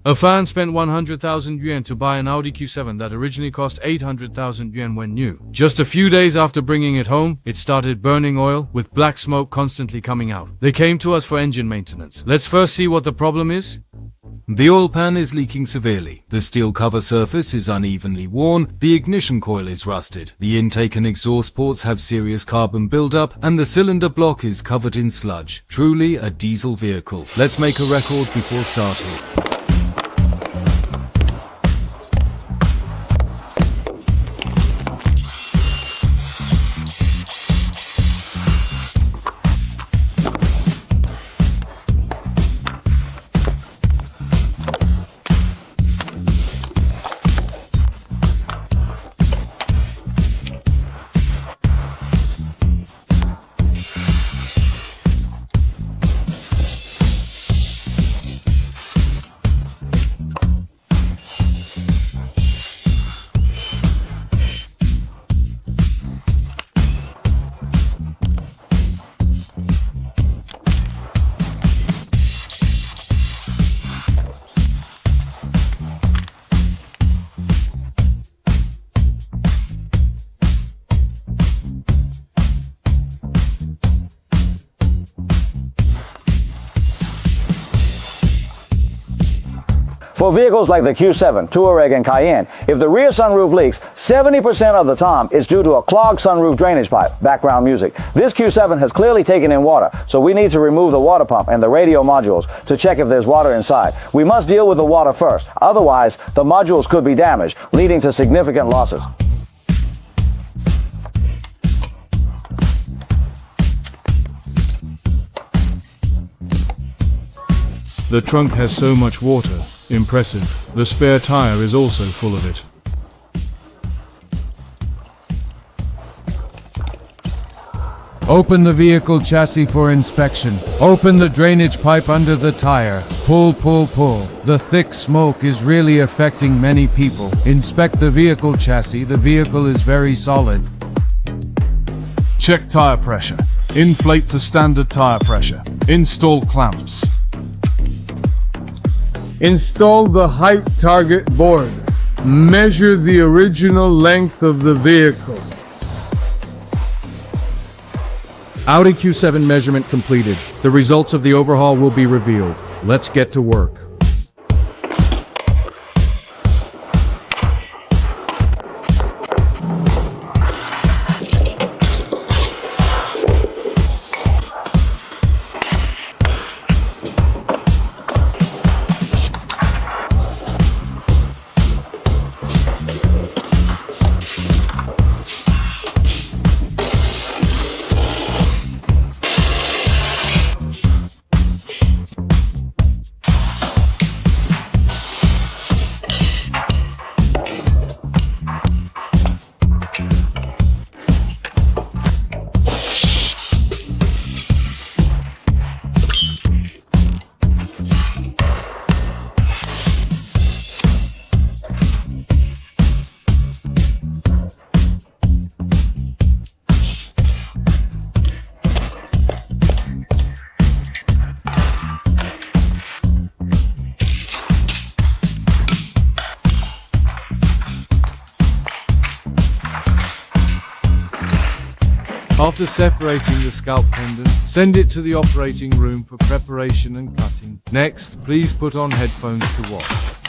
A fan spent 100,000 yuan to buy an Audi Q7 that originally cost 800,000 yuan when new. Just a few days after bringing it home, it started burning oil, with black smoke constantly coming out. They came to us for engine maintenance. Let's first see what the problem is. The oil pan is leaking severely. The steel cover surface is unevenly worn, the ignition coil is rusted, the intake and exhaust ports have serious carbon buildup, and the cylinder block is covered in sludge. Truly a diesel vehicle. Let's make a record before starting. For vehicles like the Q7, Touareg, and Cayenne, if the rear sunroof leaks, 70% of the time it's due to a clogged sunroof drainage pipe. Background music. This Q7 has clearly taken in water, so we need to remove the water pump and the radio modules to check if there's water inside. We must deal with the water first, otherwise the modules could be damaged, leading to significant losses. The trunk has so much water. Impressive. The spare tire is also full of it. Open the vehicle chassis for inspection. Open the drainage pipe under the tire. Pull, pull, pull. The thick smoke is really affecting many people. Inspect the vehicle chassis. The vehicle is very solid. Check tire pressure. Inflate to standard tire pressure. Install clamps. Install the height target board. Measure the original length of the vehicle. Audi Q7 measurement completed. The results of the overhaul will be revealed. Let's get to work. After separating the scalp pendant, send it to the operating room for preparation and cutting. Next, please put on headphones to watch.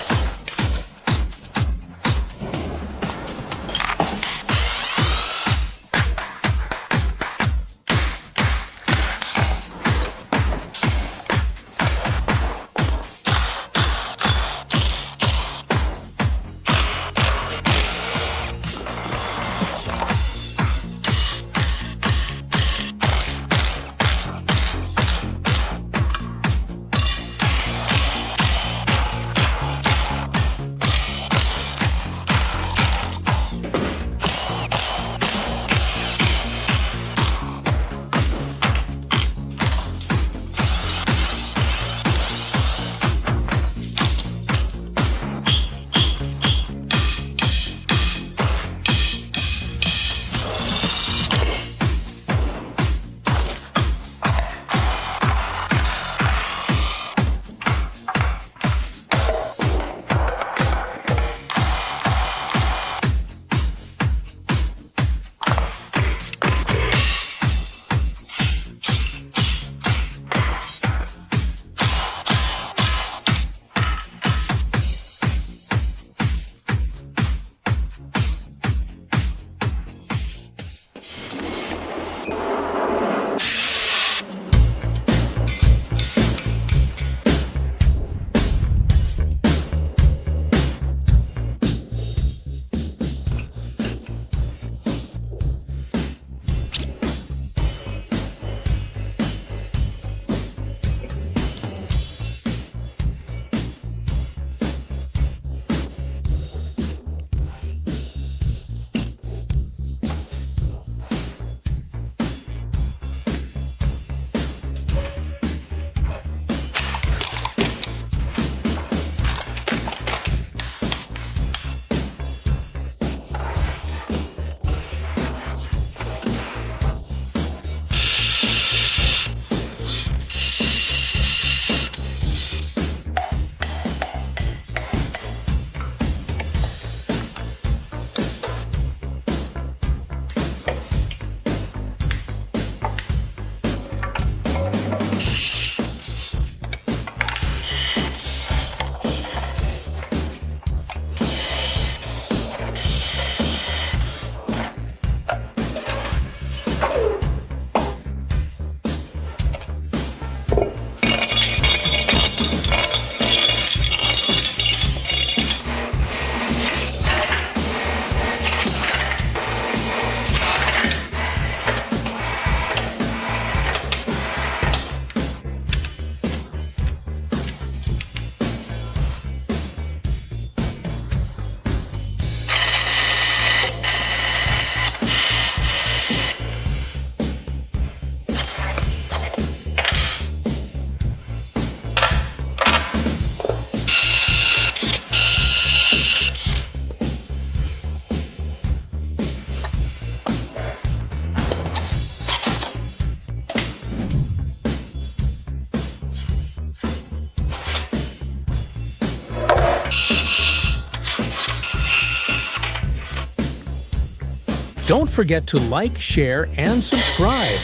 Don't forget to like, share, and subscribe.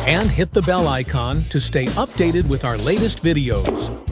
And hit the bell icon to stay updated with our latest videos.